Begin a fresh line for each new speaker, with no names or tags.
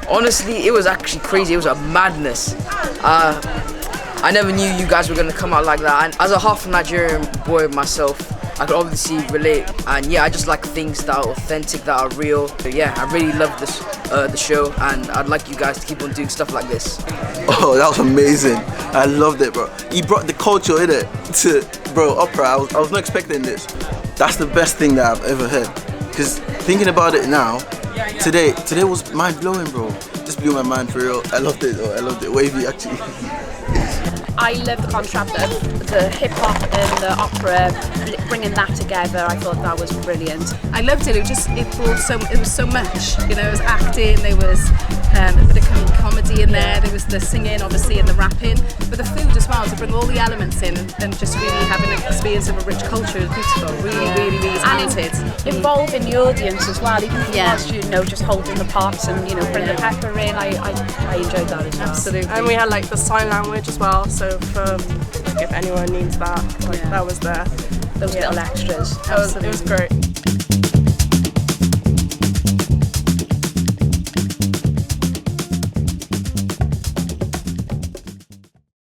Honestly, it was actually crazy. It was a madness. I never knew you guys were gonna come out like that. And as a half Nigerian boy myself, I could obviously relate. And yeah, I just like things that are authentic, that are real. But yeah, I really love this the show, and I'd like you guys to keep on doing stuff like this.
Oh, that was amazing. I loved it, bro. You brought the culture in it to, bro, opera. I was not expecting this. That's the best thing that I've ever heard. Because thinking about it now, today was mind blowing, bro. Just blew my mind for real. I loved it, though. I loved it. Wavy, actually.
I love the contrast of the hip hop and the opera, bringing that together. I thought that was brilliant.
I loved it. It was so much. You know, it was acting. There was a bit of comedy in there. There was the singing, obviously, and the rapping, but the food as well, to bring all the elements in and just really have an experience of a rich culture is beautiful. Really talented.
And involving the audience as well, even whilst, you know, just holding the pots and, you know, bring the pepper in. I enjoyed that as well.
Absolutely.
And we had like the sign language as well, so for if anyone needs that, that was there.
Those little extras.
It was great.